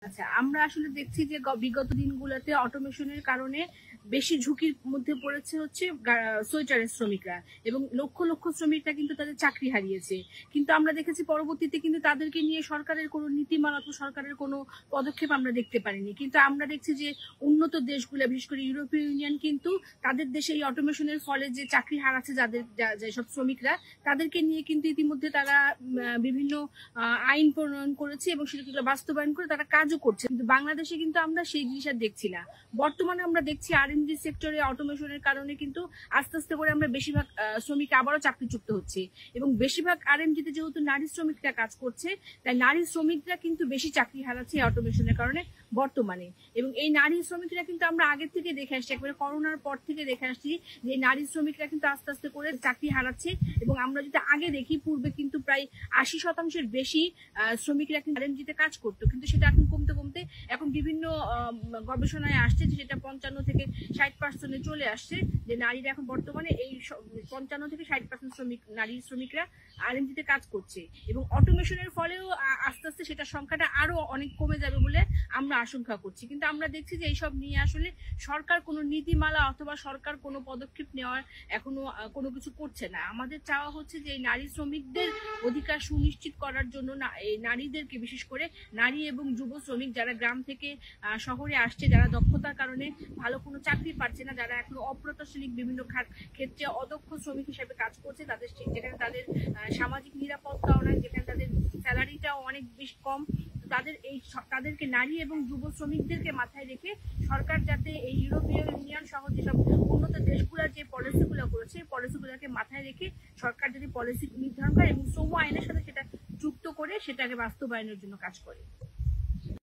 আচ্ছা, আমরা আসলে দেখছি যে বিগত দিনগুলোতে অটোমেশনের কারণে বেশি ঝুঁকির মধ্যে পড়েছে হচ্ছে সোয়েটারের শ্রমিকরা, এবং লক্ষ লক্ষ শ্রমিকরা কিন্তু তাদের চাকরি হারিয়েছে। কিন্তু আমরা দেখেছি পরবর্তীতে কিন্তু তাদেরকে নিয়ে সরকারের কোনো নীতিমালা অথবা সরকারের কোনো পদক্ষেপ আমরা দেখতে পারিনি। কিন্তু আমরা দেখছি যে উন্নত দেশগুলো, বিশেষ করে ইউরোপীয় ইউনিয়ন, কিন্তু তাদের দেশে এই অটোমেশনের ফলে যে চাকরি হারাচ্ছে যেসব শ্রমিকরা, তাদেরকে নিয়ে কিন্তু ইতিমধ্যে তারা বিভিন্ন আইন প্রণয়ন করেছে এবং সেগুলো বাস্তবায়ন করে তারা কাজও করছে। কিন্তু বাংলাদেশে কিন্তু আমরা সেই জিনিসটা দেখছি না। বর্তমানে আমরা দেখছি আর&ডি সেক্টরে অটোমেশনের কারণে কিন্তু আস্তে আস্তে করে আমরা বেশিরভাগ শ্রমিক আবারও চাকরিচ্যুত হচ্ছে, এবং বেশিরভাগ আর&ডিতে যেহেতু নারী শ্রমিকরা কাজ করছে, তাই নারী শ্রমিকরা কিন্তু বেশি চাকরি হারাচ্ছে অটোমেশনের কারণে বর্তমানে। এবং এই নারী শ্রমিকরা কিন্তু আমরা আগের থেকে দেখে আসছি, একবারে করোনার পর থেকে দেখে আসছি যে নারী শ্রমিকরা কিন্তু আস্তে আস্তে করে চাকরি হারাচ্ছে। এবং আমরা যদি আগে দেখি, পূর্বে কিন্তু প্রায় 80% বেশি শ্রমিকরা কিন্তু আর&ডিতে কাজ করতো, কিন্তু সেটা এখন কমতে কমতে এখন বিভিন্ন গবেষণায় আসছে যে সেটা 55 থেকে 60% চলে আসছে, যে নারীরা এখন বর্তমানে এই 55 থেকে 60% নারী শ্রমিকরা আর&ডিতে কাজ করছে। এবং অটোমেশনের ফলেও আস্তে আস্তে সেটার সংখ্যাটা আরো অনেক কমে যাবে বলে আমরা আশঙ্কা করছি। কিন্তু আমরা দেখছি যে এইসব নিয়ে আসলে সরকার কোনো নীতিমালা অথবা সরকার কোনো পদক্ষেপ নেওয়ার এখনো কোনো কিছু করছে না। আমাদের চাওয়া হচ্ছে যে এই নারী শ্রমিকদের অধিকার সুনিশ্চিত করার জন্য এই নারীদেরকে, বিশেষ করে নারী এবং যুব শ্রমিক যারা গ্রাম থেকে শহরে আসছে, যারা দক্ষতার কারণে ভালো কোনো চাকরি পাচ্ছে না, যারা এখনো অপ্রত্যাশিত বিভিন্ন ক্ষেত্রে অদক্ষ শ্রমিক হিসেবে কাজ করছে, তাদের যেখানে তাদের সামাজিক নিরাপত্তাও নাই, যেখানে তাদের স্যালারিটাও অনেক বেশি কম, তাদেরকে নারী এবং যুব শ্রমিকদেরকে মাথায় রেখে সরকার যাতে এই ইউরোপীয় ইউনিয়ন সহ যেসব উন্নত দেশগুলোর যে পলিসিগুলো করেছে, পলিসিগুলোকে মাথায় রেখে সরকার যদি পলিসি নির্ধারণ করে এবং শ্রম আইনের সাথে সেটা যুক্ত করে সেটাকে বাস্তবায়নের জন্য কাজ করে।